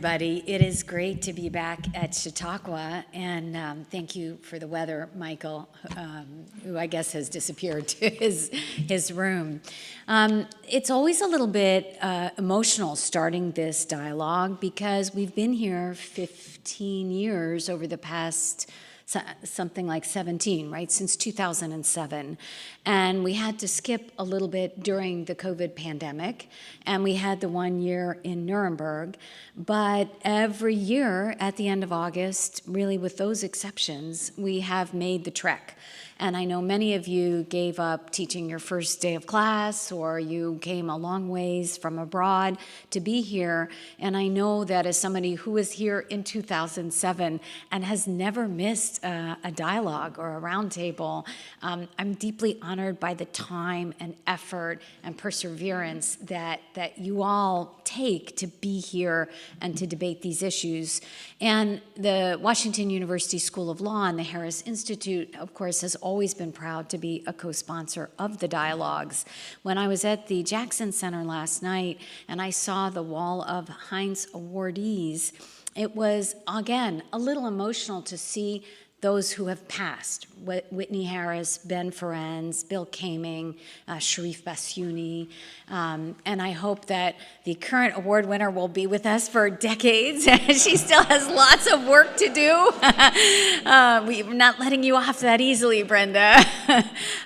everybody. It is great to be back at Chautauqua, and thank you for the weather, Michael, who I guess has disappeared to his room. It's always a little bit emotional starting this dialogue because we've been here 15 years over the past something like 17, right, since 2007. And we had to skip a little bit during the COVID pandemic, and we had the 1 year in Nuremberg. But every year at the end of August, really with those exceptions, we have made the trek. And I know many of you gave up teaching your first day of class, or you came a long ways from abroad to be here. And I know that as somebody who was here in 2007 and has never missed a dialogue or a roundtable, I'm deeply honored by the time and effort and perseverance that you all take to be here and to debate these issues. And the Washington University School of Law and the Harris Institute, of course, has always been proud to be a co-sponsor of the dialogues. When I was at the Jackson Center last night and I saw the wall of Heinz awardees, it was, again, a little emotional to see those who have passed: Whitney Harris, Ben Ferenz, Bill Kaming, Sharif Bassiouni. And I hope that the current award winner will be with us for decades. She still has lots of work to do. We're not letting you off that easily, Brenda.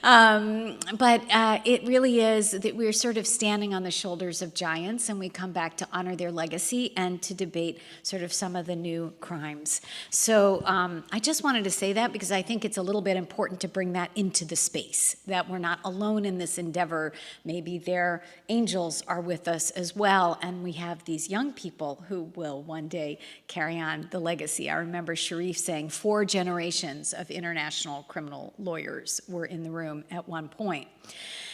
But it really is that we're sort of standing on the shoulders of giants, and we come back to honor their legacy and to debate sort of some of the new crimes. So I just wanted to say that because I think it's a little bit important to bring that into the space, that we're not alone in this endeavor. Maybe their angels are with us as well, and we have these young people who will one day carry on the legacy. I remember Sharif saying 4 generations of international criminal lawyers were in the room at one point.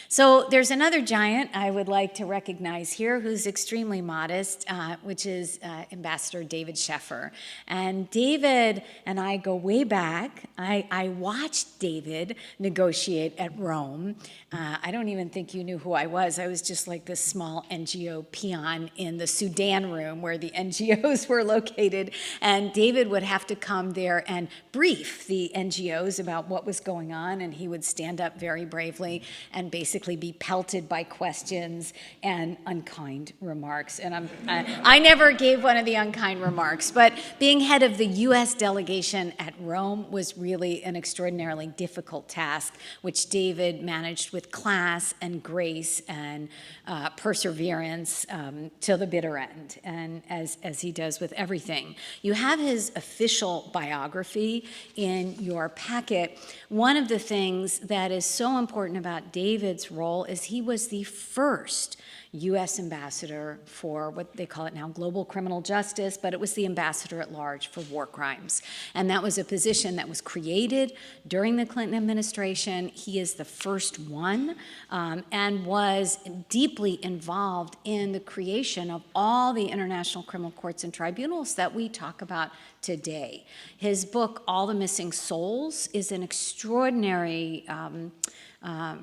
So there's another giant I would like to recognize here who's extremely modest, which is Ambassador David Scheffer. And David and I go way back. I watched David negotiate at Rome. I don't even think you knew who I was. I was just like this small NGO peon in the Sudan room where the NGOs were located. And David would have to come there and brief the NGOs about what was going on, and he would stand up very bravely and basically be pelted by questions and unkind remarks. And I never gave one of the unkind remarks, but being head of the U.S. delegation at Rome was really an extraordinarily difficult task, which David managed with class and grace and perseverance till the bitter end, and as he does with everything. You have his official biography in your packet. One of the things that is so important about David's role is he was the first U.S. ambassador for what they call it now global criminal justice, but it was the ambassador at large for war crimes. And that was a position that was created during the Clinton administration. He is the first one and was deeply involved in the creation of all the international criminal courts and tribunals that we talk about today. His book, All the Missing Souls, is an extraordinary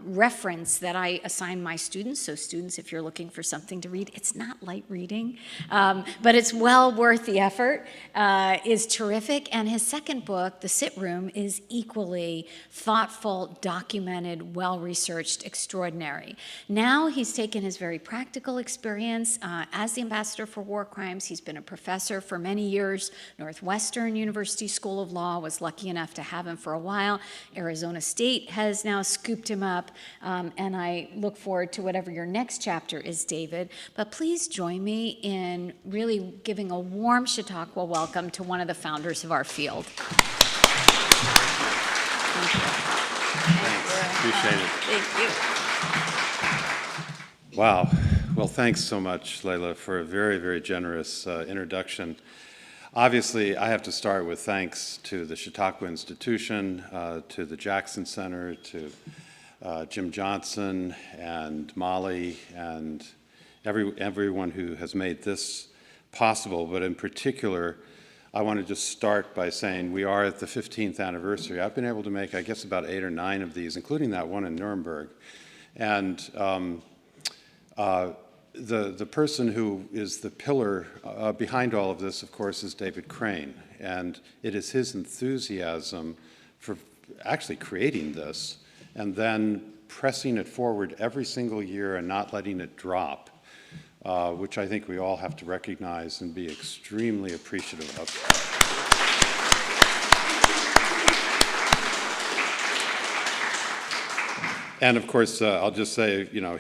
reference that I assign my students. So students, if you're looking for something to read, it's not light reading, but it's well worth the effort, is terrific. And his second book, The Sit Room, is equally thoughtful, documented, well-researched, extraordinary. Now he's taken his very practical experience as the ambassador for war crimes. He's been a professor for many years. Northwestern University School of Law was lucky enough to have him for a while. Arizona State has now scooped him up, and I look forward to whatever your next chapter is, David. But please join me in really giving a warm Chautauqua welcome to one of the founders of our field. Thank you. Thanks. Appreciate it. Thank you. Wow. Well, thanks so much, Leila, for a very, very generous introduction. Obviously, I have to start with thanks to the Chautauqua Institution, to the Jackson Center, to Jim Johnson and Molly and everyone who has made this possible. But in particular, I want to just start by saying we are at the 15th anniversary. I've been able to make, I guess, about 8 or 9 of these, including that one in Nuremberg. And the person who is the pillar behind all of this, of course, is David Crane. And it is his enthusiasm for actually creating this and then pressing it forward every single year and not letting it drop, which I think we all have to recognize and be extremely appreciative of. And of course, I'll just say, you know,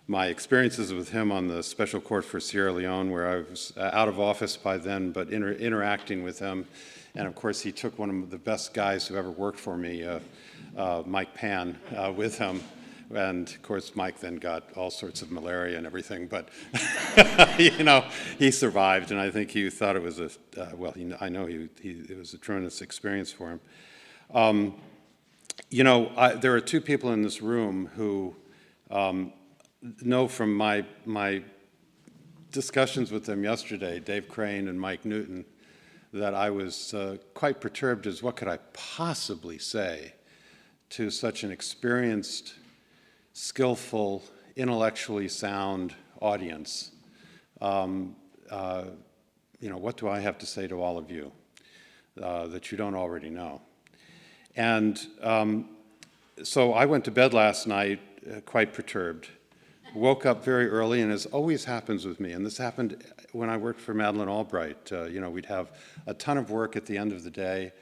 my experiences with him on the Special Court for Sierra Leone, where I was out of office by then, but interacting with him. And of course, he took one of the best guys who ever worked for me, Mike Pan, with him. And of course, Mike then got all sorts of malaria and everything, but you know, he survived. And I think he thought it was I know it was a tremendous experience for him. You know, there are two people in this room who know from my discussions with them yesterday, Dave Crane and Mike Newton, that I was quite perturbed as what could I possibly say to such an experienced, skillful, intellectually sound audience. You know, what do I have to say to all of you that you don't already know? And so I went to bed last night quite perturbed, woke up very early, and as always happens with me, and this happened when I worked for Madeleine Albright, you know, we'd have a ton of work at the end of the day.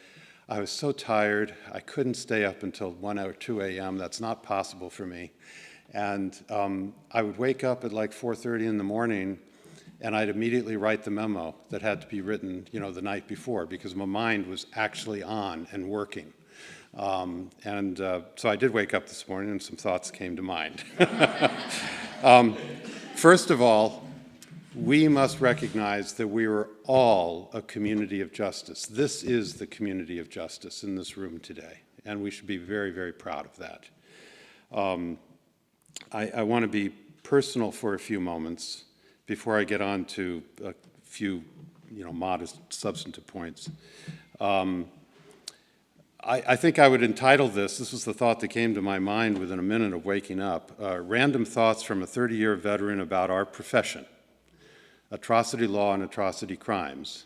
I was so tired, I couldn't stay up until 1 or 2 a.m. That's not possible for me. And I would wake up at like 4:30 in the morning, and I'd immediately write the memo that had to be written, you know, the night before, because my mind was actually on and working. So I did wake up this morning and some thoughts came to mind. First of all, we must recognize that we are all a community of justice. This is the community of justice in this room today, and we should be very, very proud of that. I want to be personal for a few moments before I get on to a few, you know, modest substantive points. I think I would entitle this was the thought that came to my mind within a minute of waking up, Random Thoughts from a 30-year veteran about our profession, atrocity law and atrocity crimes.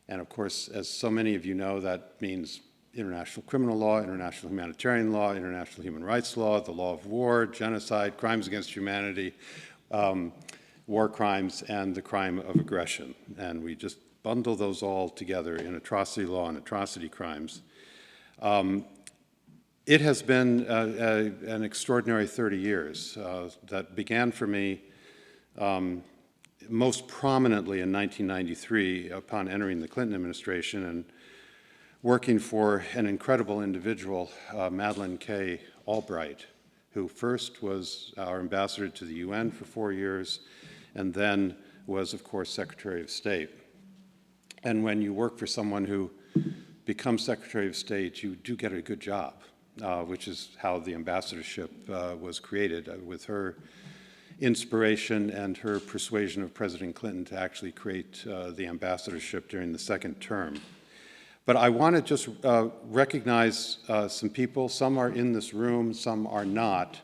And of course, as so many of you know, that means international criminal law, international humanitarian law, international human rights law, the law of war, genocide, crimes against humanity, war crimes, and the crime of aggression. And we just bundle those all together in atrocity law and atrocity crimes. It has been an extraordinary 30 years that began for me most prominently in 1993 upon entering the Clinton administration and working for an incredible individual, Madeleine K. Albright, who first was our ambassador to the UN for 4 years and then was, of course, Secretary of State. And when you work for someone who becomes Secretary of State, you do get a good job, which is how the ambassadorship was created, with her inspiration and her persuasion of President Clinton to actually create the ambassadorship during the second term. But I want to just recognize some people. Some are in this room, some are not,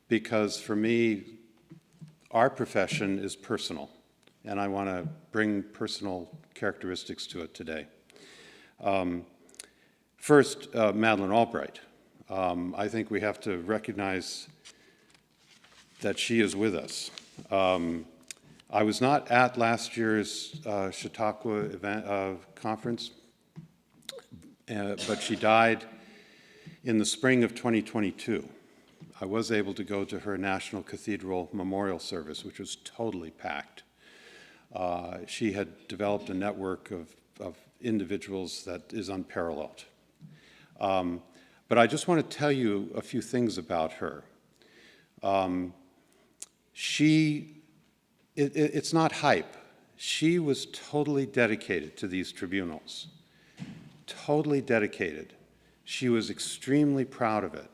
because for me, our profession is personal, and I want to bring personal characteristics to it today. First, Madeleine Albright. I think we have to recognize that she is with us. I was not at last year's Chautauqua event, conference, but she died in the spring of 2022. I was able to go to her National Cathedral memorial service, which was totally packed. She had developed a network of individuals that is unparalleled. But I just want to tell you a few things about her. It's not hype. She was totally dedicated to these tribunals, totally dedicated. She was extremely proud of it.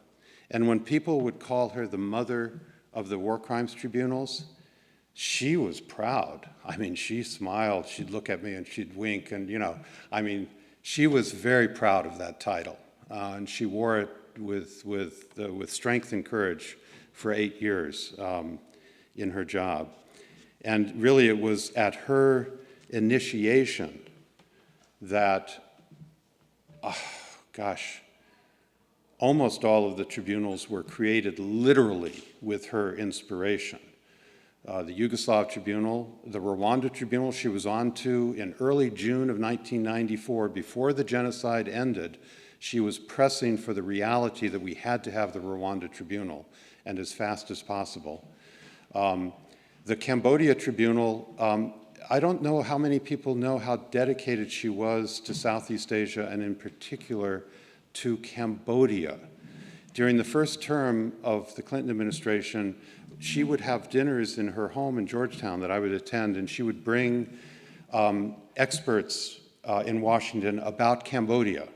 And when people would call her the mother of the war crimes tribunals, she was proud. I mean, she smiled, she'd look at me and she'd wink, and, you know, I mean, she was very proud of that title. And she wore it with strength and courage for 8 years. in her job. And really it was at her initiation that, almost all of the tribunals were created literally with her inspiration. The Yugoslav Tribunal, the Rwanda Tribunal she was on to in early June of 1994, before the genocide ended, she was pressing for the reality that we had to have the Rwanda Tribunal, and as fast as possible. The Cambodia Tribunal, I don't know how many people know how dedicated she was to Southeast Asia, and in particular to Cambodia. During the first term of the Clinton administration, she would have dinners in her home in Georgetown that I would attend, and she would bring experts in Washington about Cambodia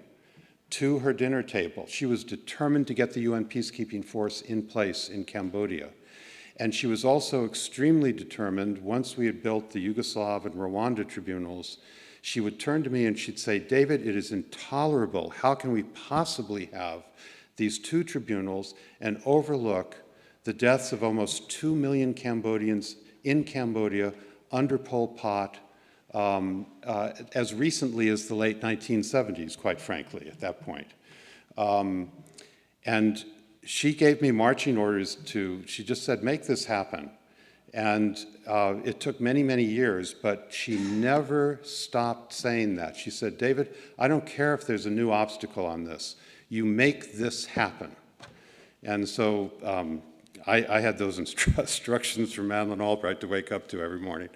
to her dinner table. She was determined to get the UN peacekeeping force in place in Cambodia. And she was also extremely determined, once we had built the Yugoslav and Rwanda tribunals, she would turn to me and she'd say, "David, it is intolerable. How can we possibly have these two tribunals and overlook the deaths of almost 2 million Cambodians in Cambodia under Pol Pot as recently as the late 1970s, quite frankly, at that point." And she gave me marching orders she just said, "Make this happen." And it took many, many years, but she never stopped saying that. She said, "David, I don't care if there's a new obstacle on this. You make this happen." And so I had those instructions from Madeleine Albright to wake up to every morning.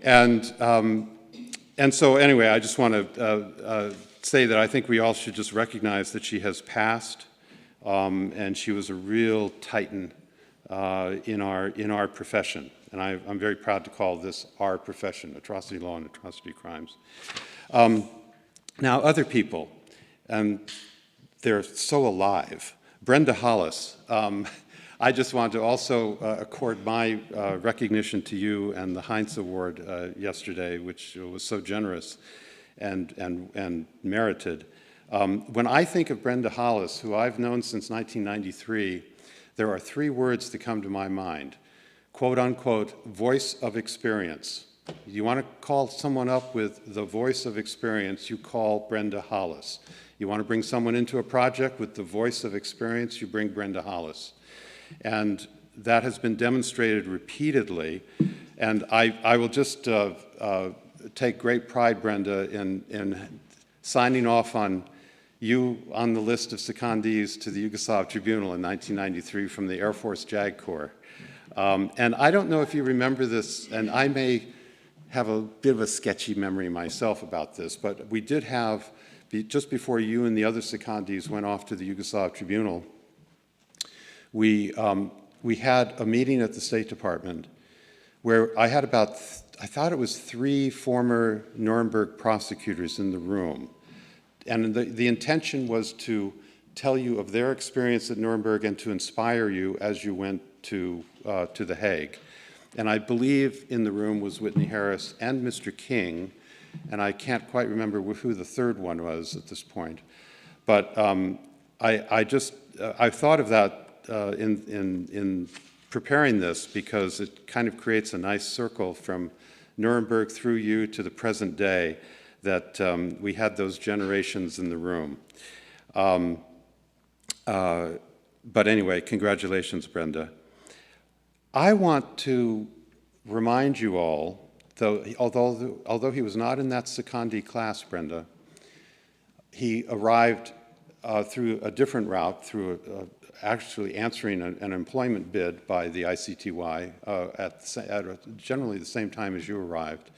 And so anyway, I just want to say that I think we all should just recognize that she has passed, and she was a real titan in our profession. And I'm very proud to call this our profession, atrocity law and atrocity crimes. Now, other people, and they're so alive. Brenda Hollis. I just want to also accord my recognition to you and the Heinz Award yesterday, which was so generous and merited. When I think of Brenda Hollis, who I've known since 1993, there are three words that come to my mind. Quote unquote, voice of experience. You want to call someone up with the voice of experience, you call Brenda Hollis. You want to bring someone into a project with the voice of experience, you bring Brenda Hollis. And that has been demonstrated repeatedly. And I will just take great pride, Brenda, in signing off on you on the list of secondees to the Yugoslav Tribunal in 1993 from the Air Force JAG Corps. And I don't know if you remember this, and I may have a bit of a sketchy memory myself about this, but we did have, just before you and the other secondees went off to the Yugoslav Tribunal, we had a meeting at the State Department where I had I thought it was 3 former Nuremberg prosecutors in the room. And the intention was to tell you of their experience at Nuremberg and to inspire you as you went to The Hague. And I believe in the room was Whitney Harris and Mr. King, and I can't quite remember who the third one was at this point. But I thought of that in preparing this because it kind of creates a nice circle from Nuremberg through you to the present day that we had those generations in the room. But anyway, congratulations, Brenda. I want to remind you all, although he was not in that secondee class, Brenda, he arrived through a different route, through actually answering an employment bid by the ICTY at generally the same time as you arrived.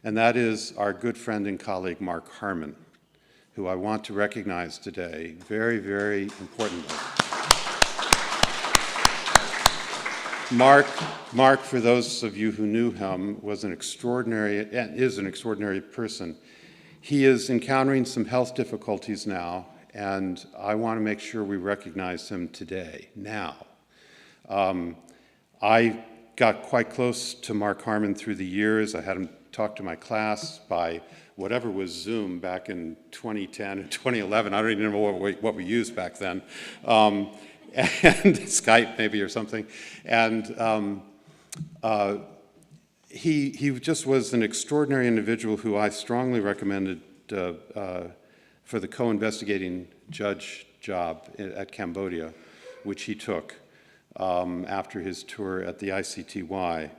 And that is our good friend and colleague, Mark Harmon, who I want to recognize today, very, very importantly. Mark, for those of you who knew him, was an extraordinary, and is an extraordinary person. He is encountering some health difficulties now, and I want to make sure we recognize him today, now. I got quite close to Mark Harmon through the years. I had him talk to my class by whatever was Zoom back in 2010 and 2011. I don't even know what we used back then. and Skype maybe or something. And he just was an extraordinary individual who I strongly recommended for the co-investigating judge job at Cambodia, which he took after his tour at the ICTY,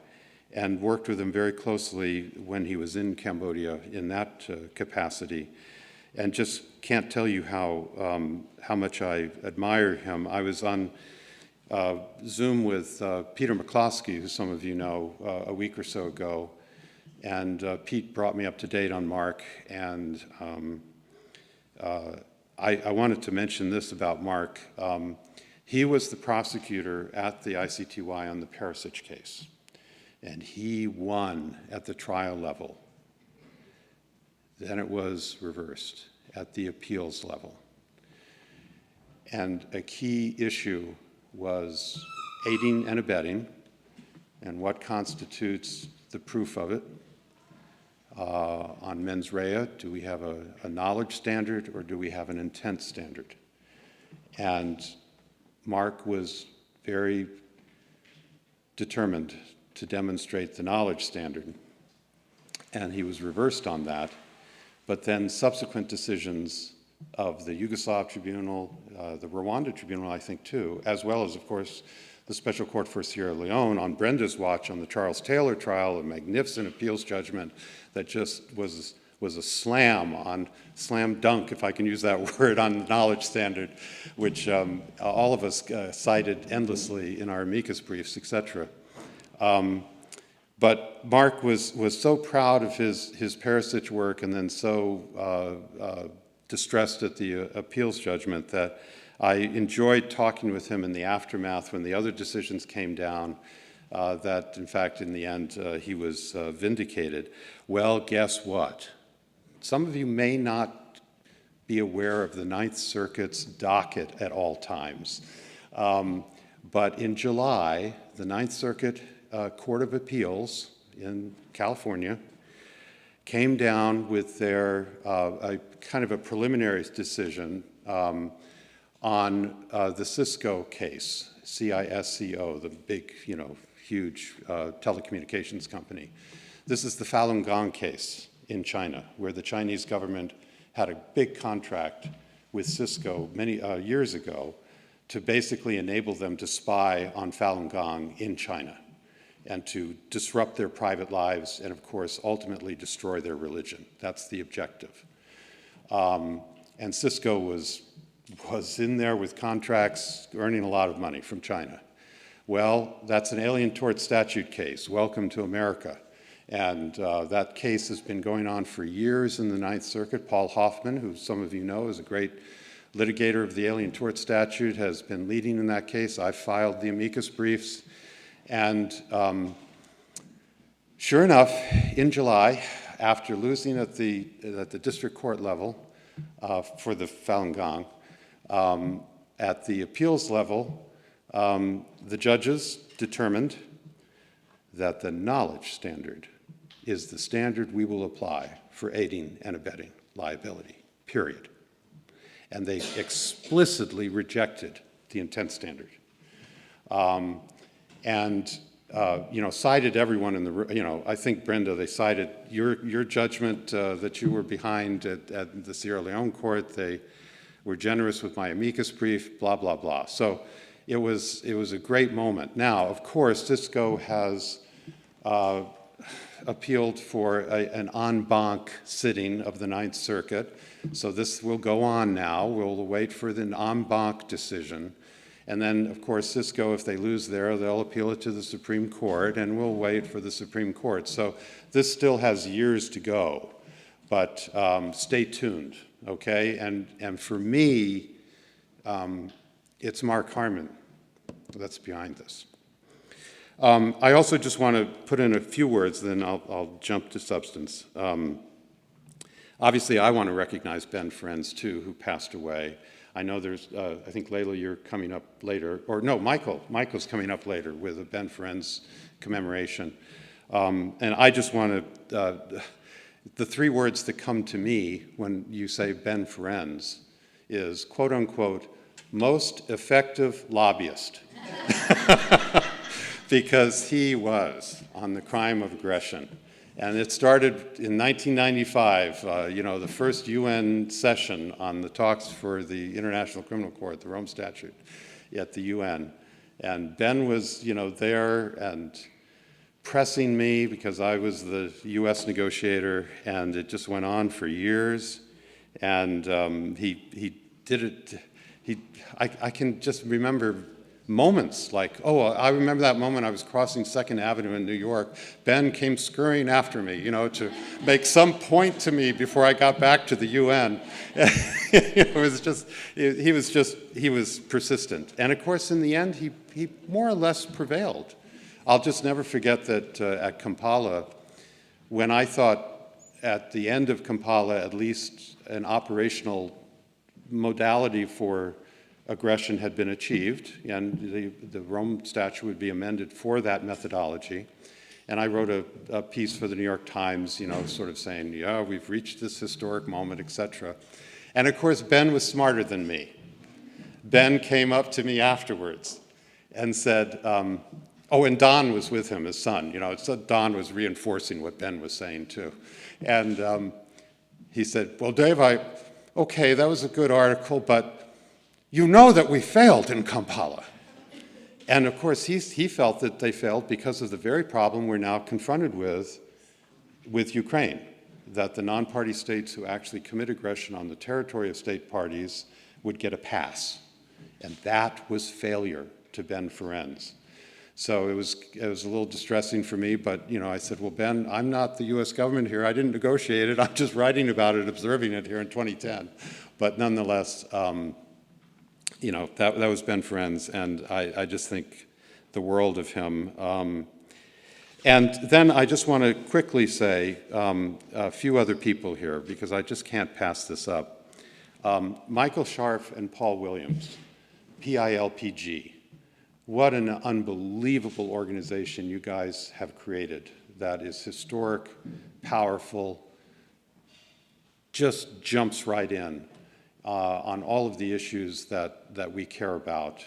and worked with him very closely when he was in Cambodia in that capacity. And just can't tell you how much I admire him. I was on Zoom with Peter McCloskey, who some of you know, a week or so ago, and Pete brought me up to date on Mark, and I wanted to mention this about Mark. He was the prosecutor at the ICTY on the Perisic case, and he won at the trial level. Then it was reversed at the appeals level. And a key issue was aiding and abetting and what constitutes the proof of it. On mens rea, do we have a knowledge standard or do we have an intent standard? And Mark was very determined to demonstrate the knowledge standard, and he was reversed on that. But then subsequent decisions of the Yugoslav Tribunal, the Rwanda Tribunal, I think too, as well as, of course, the Special Court for Sierra Leone on Brenda's watch on the Charles Taylor trial, a magnificent appeals judgment that just was a slam dunk, if I can use that word, on the knowledge standard, which all of us cited endlessly in our amicus briefs, etc. But Mark was so proud of his Perisic work and then so distressed at the appeals judgment that I enjoyed talking with him in the aftermath when the other decisions came down, that in fact in the end he was vindicated. Well, guess what? Some of you may not be aware of the Ninth Circuit's docket at all times. But in July, the Ninth Circuit Court of Appeals in California came down with their kind of a preliminary decision on the Cisco case, CISCO, the big, huge telecommunications company. This is the Falun Gong case in China, where the Chinese government had a big contract with Cisco many years ago to basically enable them to spy on Falun Gong in China and to disrupt their private lives and, of course, ultimately destroy their religion. That's the objective. And Cisco was in there with contracts earning a lot of money from China. Well, that's an Alien Tort Statute case. Welcome to America. And that case has been going on for years in the Ninth Circuit. Paul Hoffman, who some of you know is a great litigator of the Alien Tort Statute, has been leading in that case. I filed the amicus briefs. And sure enough, in July, after losing at the district court level for the Falun Gong, at the appeals level, the judges determined that the knowledge standard is the standard we will apply for aiding and abetting liability, period. And they explicitly rejected the intent standard. Cited everyone in the, I think, Brenda, they cited your judgment that you were behind at the Sierra Leone court. They were generous with my amicus brief, blah, blah, blah. So it was a great moment. Now, of course, Cisco has appealed for an en banc sitting of the Ninth Circuit. So this will go on now. We'll wait for the en banc decision. And then, of course, Cisco, if they lose there, they'll appeal it to the Supreme Court, and we'll wait for the Supreme Court. So this still has years to go, but stay tuned, okay? And for me, it's Mark Harmon that's behind this. I also just want to put in a few words, then I'll jump to substance. Obviously, I want to recognize Ben Friends, too, who passed away. I know there's, I think, Leila, you're coming up later, or no, Michael's coming up later with a Ben Friends commemoration. And I just want to, the three words that come to me when you say Ben Friends is, quote unquote, most effective lobbyist, because he was on the crime of aggression. And it started in 1995, the first UN session on the talks for the International Criminal Court, the Rome Statute, at the UN. And Ben was, there and pressing me because I was the US negotiator, and it just went on for years. And he did it, I can just remember moments like, I remember that moment I was crossing 2nd Avenue in New York. Ben came scurrying after me, to make some point to me before I got back to the UN. It was just, he was persistent. And of course, in the end, he more or less prevailed. I'll just never forget that at Kampala, when I thought at the end of Kampala, at least an operational modality for aggression had been achieved, and the Rome Statute would be amended for that methodology. And I wrote a piece for the New York Times, sort of saying, yeah, we've reached this historic moment, etc. And of course, Ben was smarter than me. Ben came up to me afterwards and said, and Don was with him, his son. So Don was reinforcing what Ben was saying too. And he said, well, Dave, okay, that was a good article, but you know that we failed in Kampala. And of course, he felt that they failed because of the very problem we're now confronted with Ukraine, that the non-party states who actually commit aggression on the territory of state parties would get a pass. And that was failure to Ben Ferencz. So it was a little distressing for me, but I said, well, Ben, I'm not the US government here. I didn't negotiate it. I'm just writing about it, observing it here in 2010. But nonetheless, that was Ben Ferencz, and I just think the world of him. And then I just want to quickly say a few other people here, because I just can't pass this up. Michael Scharf and Paul Williams, PILPG. What an unbelievable organization you guys have created that is historic, powerful, just jumps right in on all of the issues that we care about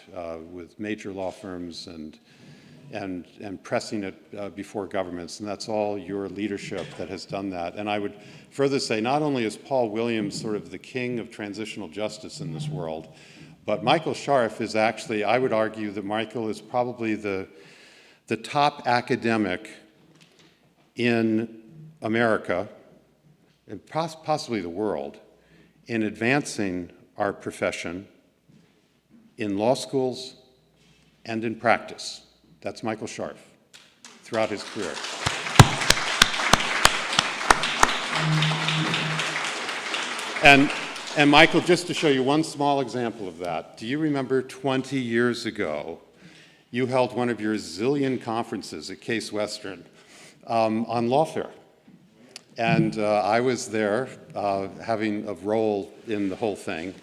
with major law firms and pressing it before governments. And that's all your leadership that has done that. And I would further say, not only is Paul Williams sort of the king of transitional justice in this world, but Michael Scharf is actually, I would argue that Michael is probably the top academic in America, and possibly the world, in advancing our profession in law schools and in practice. That's Michael Scharf throughout his career. And Michael, just to show you one small example of that, do you remember 20 years ago, you held one of your zillion conferences at Case Western on lawfare? And I was there having a role in the whole thing.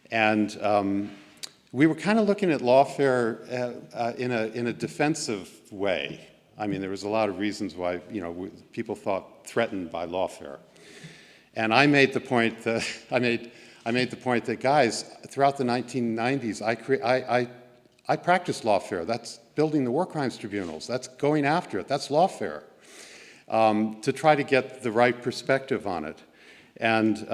And we were kind of looking at lawfare in a defensive way. I mean, there was a lot of reasons why people thought threatened by lawfare. And I made the point that guys, throughout the 1990s, I practiced lawfare. That's building the war crimes tribunals. That's going after it. That's lawfare. To try to get the right perspective on it. And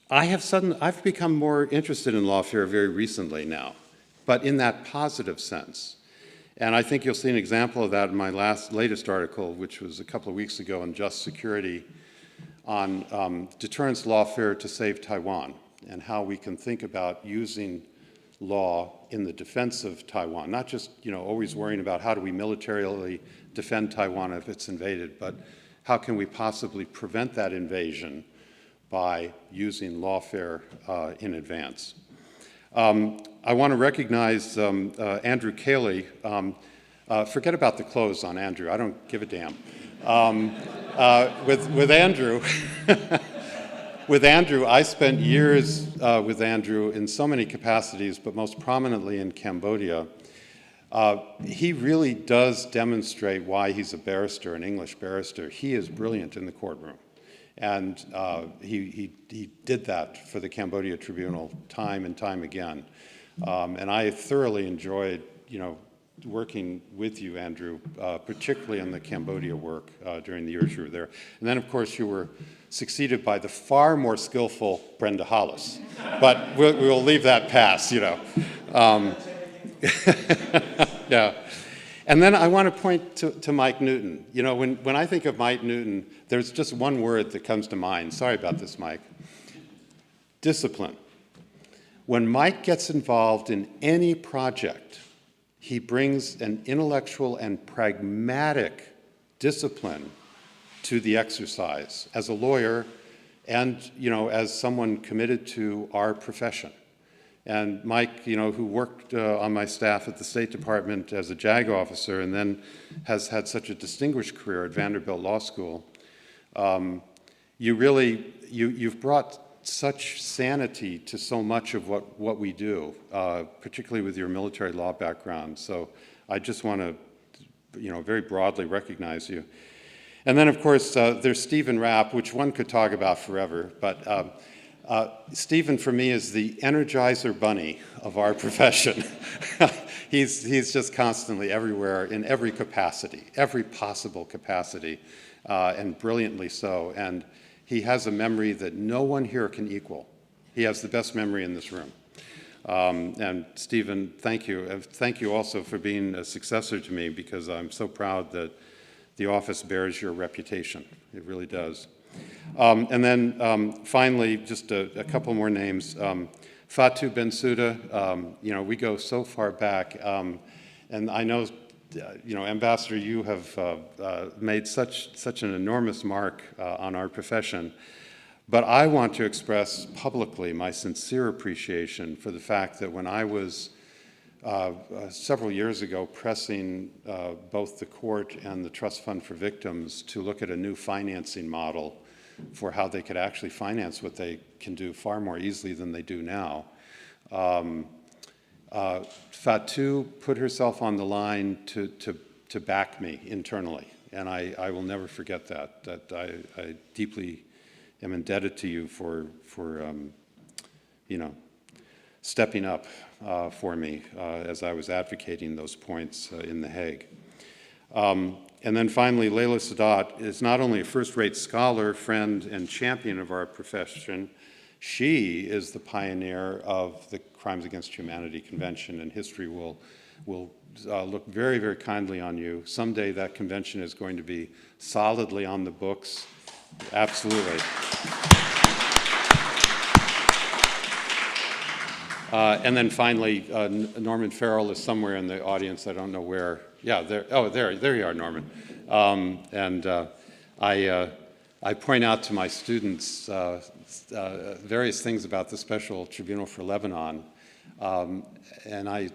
I've become more interested in lawfare very recently now, but in that positive sense. And I think you'll see an example of that in my latest article, which was a couple of weeks ago on just security, on deterrence lawfare to save Taiwan, and how we can think about using law in the defense of Taiwan, not just always worrying about how do we militarily defend Taiwan if it's invaded, but how can we possibly prevent that invasion by using lawfare in advance. I want to recognize Andrew Cayley. Forget about the clothes on Andrew. I don't give a damn. With Andrew, with Andrew, I spent years with Andrew in so many capacities, but most prominently in Cambodia. He really does demonstrate why he's a barrister, an English barrister. He is brilliant in the courtroom. And he did that for the Cambodia Tribunal time and time again. And I thoroughly enjoyed, working with you, Andrew, particularly on the Cambodia work during the years you were there. And then, of course, you were succeeded by the far more skillful Brenda Hollis. But we'll leave that pass, Yeah. And then I want to point to Mike Newton. When I think of Mike Newton, there's just one word that comes to mind. Sorry about this, Mike. Discipline. When Mike gets involved in any project, he brings an intellectual and pragmatic discipline to the exercise as a lawyer and, as someone committed to our profession. And Mike, who worked on my staff at the State Department as a JAG officer and then has had such a distinguished career at Vanderbilt Law School, you've brought such sanity to so much of what we do, particularly with your military law background. So I just want to, very broadly recognize you. And then, of course, there's Stephen Rapp, which one could talk about forever, but Stephen, for me, is the Energizer Bunny of our profession. He's just constantly everywhere in every capacity, every possible capacity, and brilliantly so. And he has a memory that no one here can equal. He has the best memory in this room. And Stephen, thank you. Thank you also for being a successor to me, because I'm so proud that the office bears your reputation. It really does. And then finally, just a couple more names. Fatou Bensouda, we go so far back. And I know, Ambassador, you have made such an enormous mark on our profession. But I want to express publicly my sincere appreciation for the fact that when I was several years ago pressing both the court and the Trust Fund for Victims to look at a new financing model for how they could actually finance what they can do far more easily than they do now, Fatou put herself on the line to back me internally, and I will never forget that I deeply am indebted to you for stepping up for me as I was advocating those points in The Hague. And then finally, Leila Sadat is not only a first-rate scholar, friend, and champion of our profession, she is the pioneer of the Crimes Against Humanity Convention, and history will look very, very kindly on you. Someday that convention is going to be solidly on the books. Absolutely. And then finally, Norman Farrell is somewhere in the audience. I don't know where. Yeah, there. Oh, there you are, Norman. I point out to my students various things about the Special Tribunal for Lebanon, and I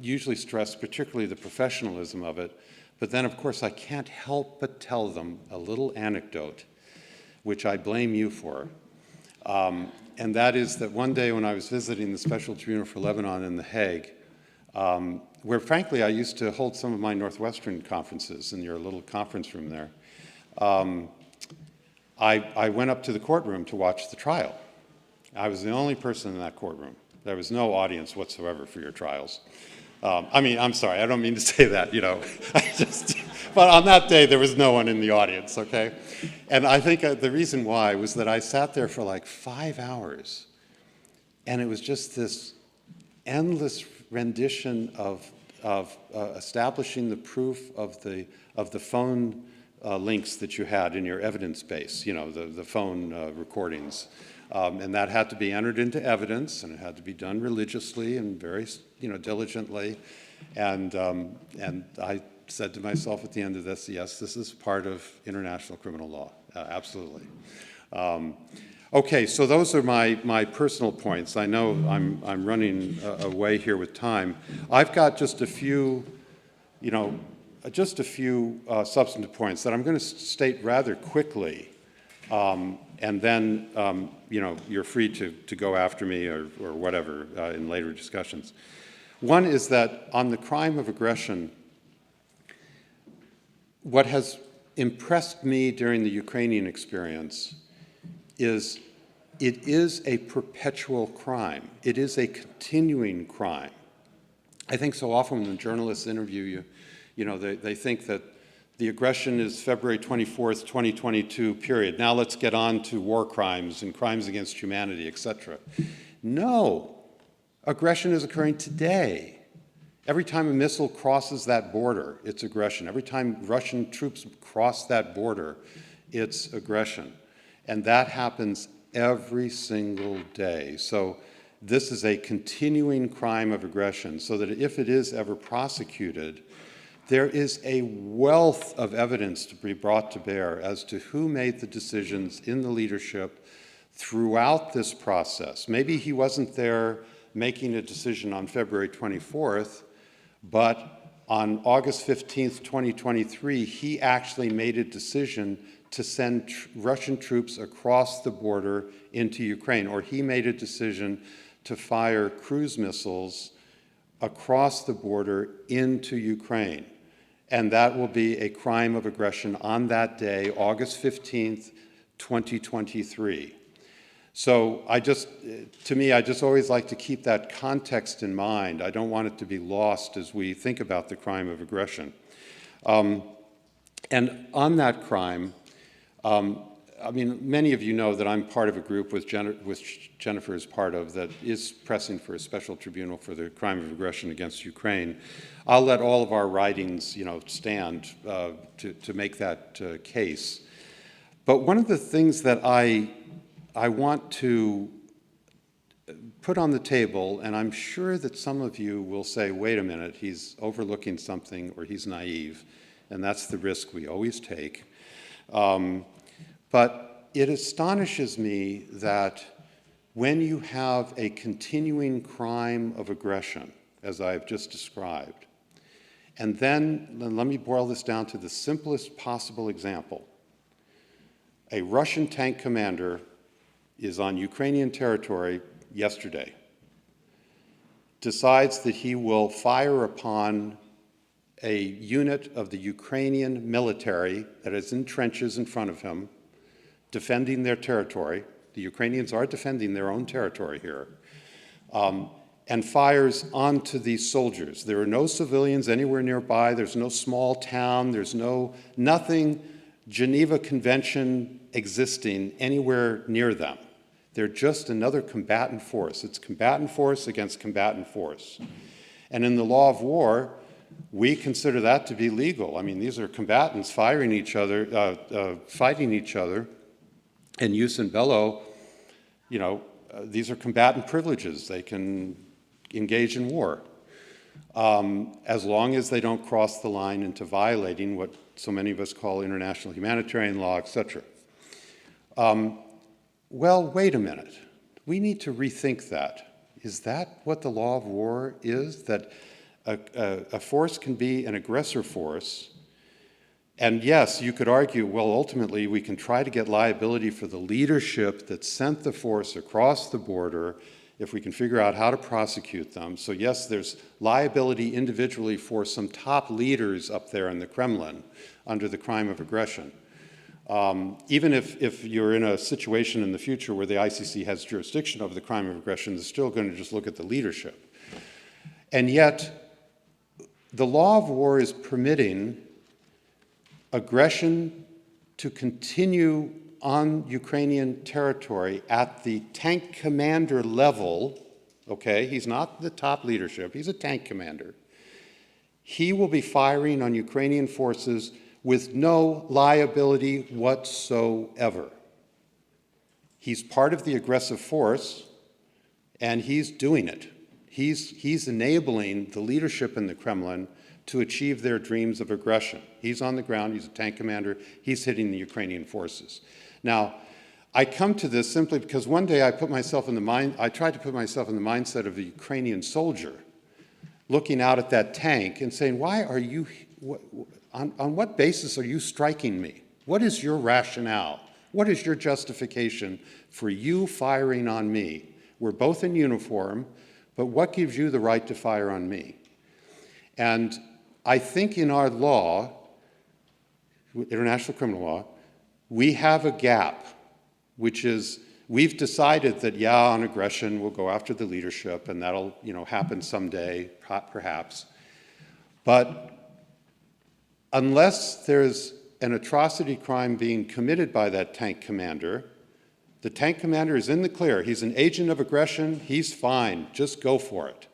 usually stress particularly the professionalism of it. But then, of course, I can't help but tell them a little anecdote, which I blame you for. And that is that one day when I was visiting the Special Tribunal for Lebanon in The Hague, where frankly I used to hold some of my Northwestern conferences in your little conference room there, I went up to the courtroom to watch the trial. I was the only person in that courtroom. There was no audience whatsoever for your trials. I'm sorry, I don't mean to say that, but on that day there was no one in the audience, okay? And I think the reason why was that I sat there for like 5 hours, and it was just this endless rendition of establishing the proof of the phone links that you had in your evidence base, the phone recordings. And that had to be entered into evidence, and it had to be done religiously and very, diligently. And I said to myself at the end of this, yes, this is part of international criminal law, absolutely. Okay, so those are my personal points. I know I'm running away here with time. I've got just a few, substantive points that I'm going to state rather quickly. And then, you're free to go after me or whatever in later discussions. One is that on the crime of aggression, what has impressed me during the Ukrainian experience is it is a perpetual crime. It is a continuing crime. I think so often when journalists interview you, they think that the aggression is February 24th, 2022, period. Now let's get on to war crimes and crimes against humanity, etc. No, aggression is occurring today. Every time a missile crosses that border, it's aggression. Every time Russian troops cross that border, it's aggression. And that happens every single day. So this is a continuing crime of aggression, so that if it is ever prosecuted, there is a wealth of evidence to be brought to bear as to who made the decisions in the leadership throughout this process. Maybe he wasn't there making a decision on February 24th, but on August 15th, 2023, he actually made a decision to send Russian troops across the border into Ukraine, or he made a decision to fire cruise missiles across the border into Ukraine. And that will be a crime of aggression on that day, August 15th, 2023. So I just always like to keep that context in mind. I don't want it to be lost as we think about the crime of aggression. And on that crime, many of you know that I'm part of a group which Jennifer is part of that is pressing for a special tribunal for the crime of aggression against Ukraine. I'll let all of our writings, stand to make that case. But one of the things that I want to put on the table, and I'm sure that some of you will say, wait a minute, he's overlooking something or he's naive, and that's the risk we always take. But it astonishes me that when you have a continuing crime of aggression, as I've just described, and then let me boil this down to the simplest possible example. A Russian tank commander is on Ukrainian territory yesterday, decides that he will fire upon a unit of the Ukrainian military that is in trenches in front of him, defending their territory. The Ukrainians are defending their own territory here, and fires onto these soldiers. There are no civilians anywhere nearby. There's no small town. There's nothing Geneva Convention existing anywhere near them. They're just another combatant force. It's combatant force against combatant force. And in the law of war, we consider that to be legal. I mean, these are combatants fighting each other, and jus in bello, these are combatant privileges. They can engage in war, as long as they don't cross the line into violating what so many of us call international humanitarian law, etc. Well, wait a minute. We need to rethink that. Is that what the law of war is? That a force can be an aggressor force, and yes, you could argue, well, ultimately, we can try to get liability for the leadership that sent the force across the border if we can figure out how to prosecute them. So yes, there's liability individually for some top leaders up there in the Kremlin under the crime of aggression. Even if you're in a situation in the future where the ICC has jurisdiction over the crime of aggression, they're still going to just look at the leadership. And yet, the law of war is permitting aggression to continue on Ukrainian territory at the tank commander level, okay? He's not the top leadership, he's a tank commander. He will be firing on Ukrainian forces with no liability whatsoever. He's part of the aggressive force, and he's doing it. He's enabling the leadership in the Kremlin to achieve their dreams of aggression. He's on the ground, he's a tank commander, he's hitting the Ukrainian forces. Now, I come to this simply because one day I tried to put myself in the mindset of a Ukrainian soldier, looking out at that tank and saying, why are you, on what basis are you striking me? What is your rationale? What is your justification for you firing on me? We're both in uniform, but what gives you the right to fire on me? And I think in our law, international criminal law, we have a gap, which is we've decided that, yeah, on aggression, we'll go after the leadership, and that'll, happen someday, perhaps. But unless there's an atrocity crime being committed by that tank commander, the tank commander is in the clear. He's an agent of aggression. He's fine. Just go for it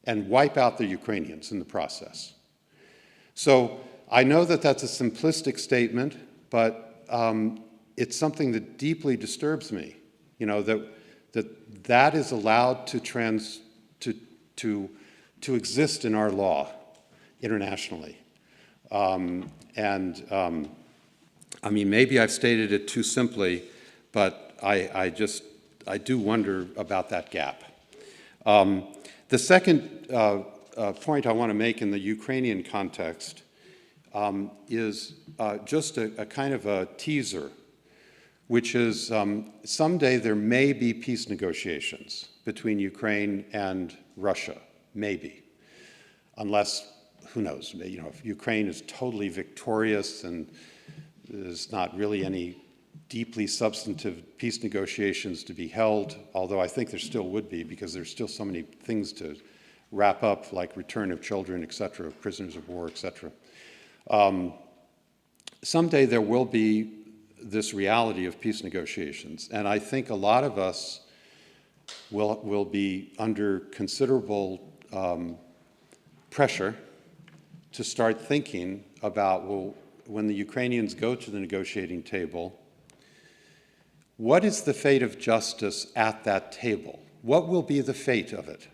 and wipe out the Ukrainians in the process. So I know that that's a simplistic statement, but it's something that deeply disturbs me, that is allowed to exist in our law internationally. I mean, maybe I've stated it too simply, but I do wonder about that gap. The second point I want to make in the Ukrainian context is just a kind of a teaser, which is someday there may be peace negotiations between Ukraine and Russia, maybe, unless, who knows, if Ukraine is totally victorious and there's not really any deeply substantive peace negotiations to be held, although I think there still would be because there's still so many things to wrap up, like return of children, et cetera, prisoners of war, et cetera. Someday there will be this reality of peace negotiations, and I think a lot of us will be under considerable pressure to start thinking about, well, when the Ukrainians go to the negotiating table, what is the fate of justice at that table? What will be the fate of it?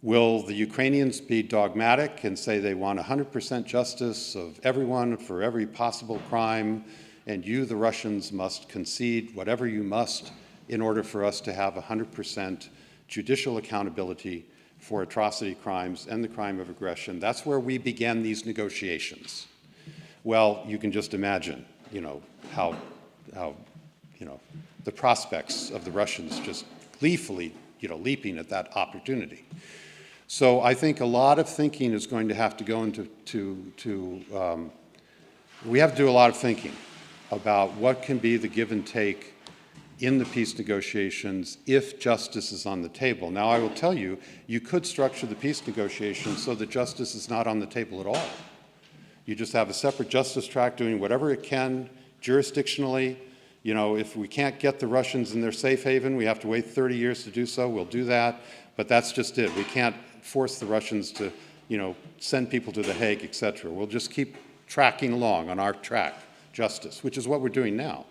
Will the Ukrainians be dogmatic and say they want 100% justice of everyone for every possible crime, and you, the Russians, must concede whatever you must in order for us to have 100% judicial accountability for atrocity crimes and the crime of aggression? That's where we began these negotiations. Well, you can just imagine, how the prospects of the Russians just gleefully, leaping at that opportunity. So I think a lot of thinking is going to have to go into, we have to do a lot of thinking about what can be the give and take in the peace negotiations if justice is on the table. Now, I will tell you, you could structure the peace negotiations so that justice is not on the table at all. You just have a separate justice track doing whatever it can jurisdictionally. If we can't get the Russians in their safe haven, we have to wait 30 years to do so, we'll do that. But that's just it. We can't force the Russians to, send people to The Hague, et cetera. We'll just keep tracking along on our track, justice, which is what we're doing now.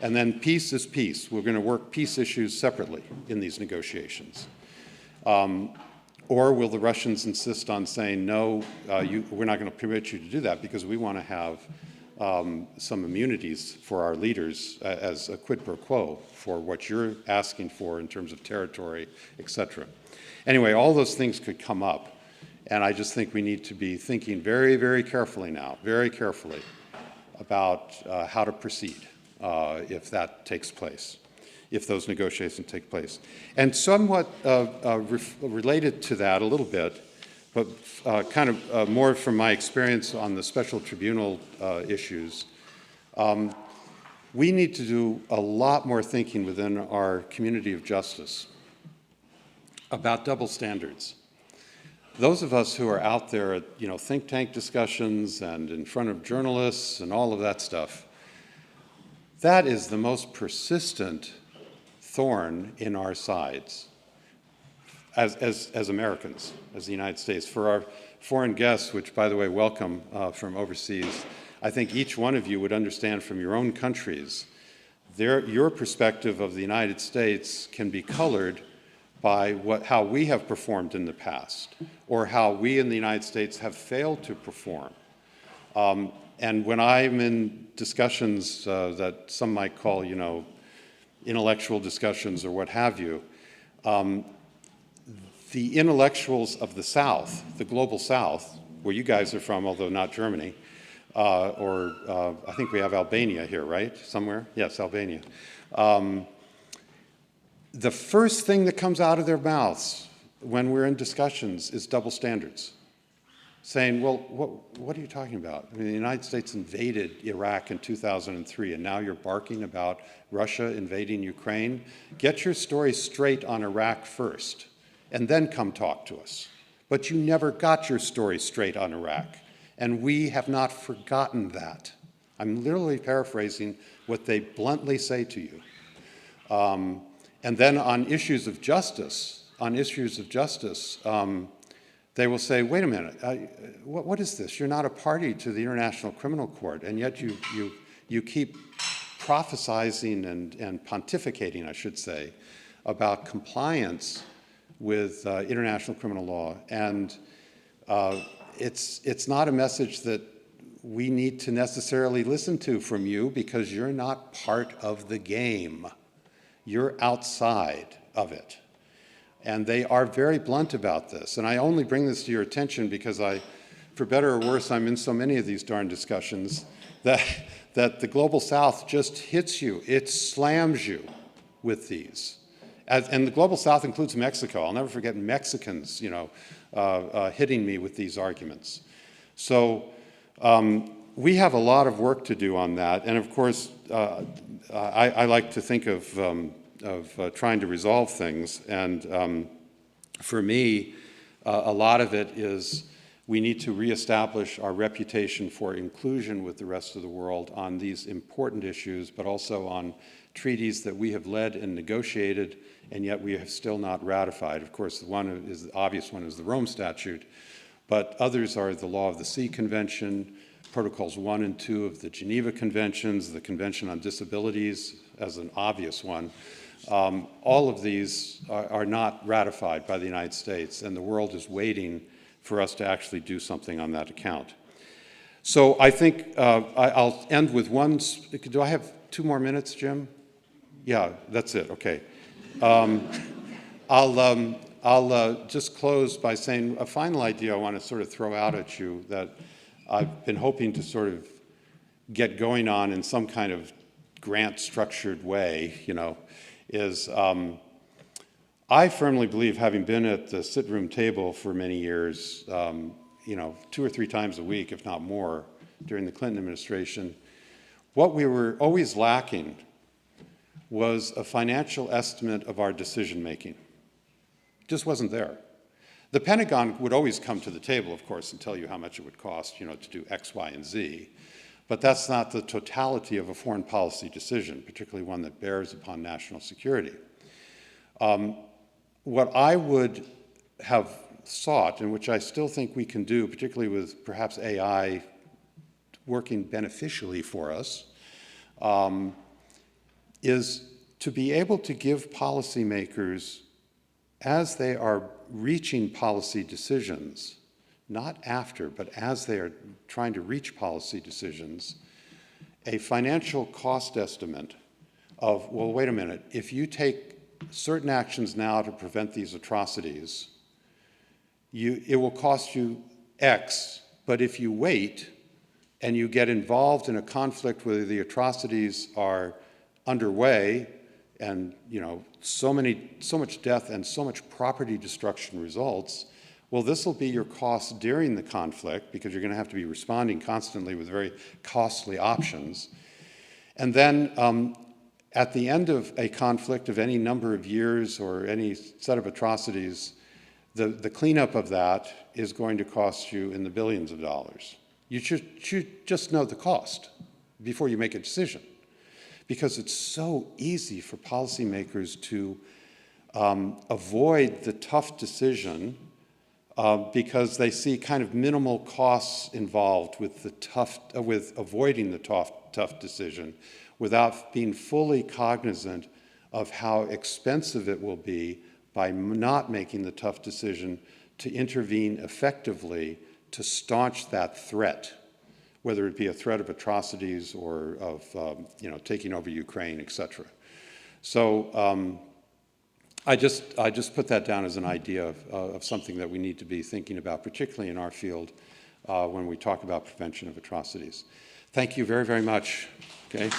And then peace is peace. We're going to work peace issues separately in these negotiations. Or will the Russians insist on saying, no, we're not going to permit you to do that because we want to have some immunities for our leaders as a quid pro quo for what you're asking for in terms of territory, et cetera. Anyway, all those things could come up. And I just think we need to be thinking very, very carefully now, very carefully about how to proceed if that takes place, if those negotiations take place. And somewhat related to that a little bit, but kind of more from my experience on the special tribunal issues, we need to do a lot more thinking within our community of justice about double standards. Those of us who are out there at think tank discussions and in front of journalists and all of that stuff, that is the most persistent thorn in our sides as Americans, as the United States. For our foreign guests, which, by the way, welcome from overseas, I think each one of you would understand from your own countries, your perspective of the United States can be colored by how we have performed in the past, or how we in the United States have failed to perform. And when I'm in discussions that some might call, intellectual discussions or what have you, the intellectuals of the South, the global South, where you guys are from, although not Germany, or I think we have Albania here, right? Somewhere? Yes, Albania. The first thing that comes out of their mouths when we're in discussions is double standards. saying, well, what are you talking about? I mean, the United States invaded Iraq in 2003, and now you're barking about Russia invading Ukraine? Get your story straight on Iraq first, and then come talk to us. But you never got your story straight on Iraq, and we have not forgotten that. I'm literally paraphrasing what they bluntly say to you. And then on issues of justice, they will say, wait a minute, what is this? You're not a party to the International Criminal Court, and yet you keep prophesizing and pontificating, I should say, about compliance with international criminal law. And it's not a message that we need to necessarily listen to from you, because you're not part of the game. You're outside of it. And they are very blunt about this. And I only bring this to your attention because for better or worse, I'm in so many of these darn discussions that the Global South just hits you. It slams you with these. And the Global South includes Mexico. I'll never forget Mexicans, hitting me with these arguments. So we have a lot of work to do on that. And of course, I like to think of trying to resolve things. And for me, a lot of it is we need to reestablish our reputation for inclusion with the rest of the world on these important issues, but also on treaties that we have led and negotiated, and yet we have still not ratified. Of course, the obvious one is the Rome Statute, but others are the Law of the Sea Convention, Protocols 1 and 2 of the Geneva Conventions, the Convention on Disabilities as an obvious one. All of these are not ratified by the United States, and the world is waiting for us to actually do something on that account. So I think I'll end with one. Do I have 2 more minutes, Jim? Yeah, that's it. Okay. I'll just close by saying a final idea I want to sort of throw out at you that I've been hoping to sort of get going on in some kind of grant-structured way, is I firmly believe, having been at the sit-room table for many years, 2 or 3 times a week, if not more, during the Clinton administration, what we were always lacking was a financial estimate of our decision-making. Just wasn't there. The Pentagon would always come to the table, of course, and tell you how much it would cost, to do X, Y, and Z. But that's not the totality of a foreign policy decision, particularly one that bears upon national security. What I would have sought, and which I still think we can do, particularly with perhaps AI working beneficially for us, is to be able to give policymakers, as they are reaching policy decisions, not after, but as they are trying to reach policy decisions, a financial cost estimate of, well, wait a minute, if you take certain actions now to prevent these atrocities, it will cost you X, but if you wait and you get involved in a conflict where the atrocities are underway and so much death and so much property destruction results, well, this will be your cost during the conflict, because you're going to have to be responding constantly with very costly options. And then at the end of a conflict of any number of years or any set of atrocities, the cleanup of that is going to cost you in the billions of dollars. You should just know the cost before you make a decision, because it's so easy for policymakers to avoid the tough decision because they see kind of minimal costs involved with avoiding the tough decision, without being fully cognizant of how expensive it will be by not making the tough decision to intervene effectively to staunch that threat, whether it be a threat of atrocities or of taking over Ukraine, et cetera. So I just put that down as an idea of something that we need to be thinking about, particularly in our field when we talk about prevention of atrocities. Thank you very, very much. Okay.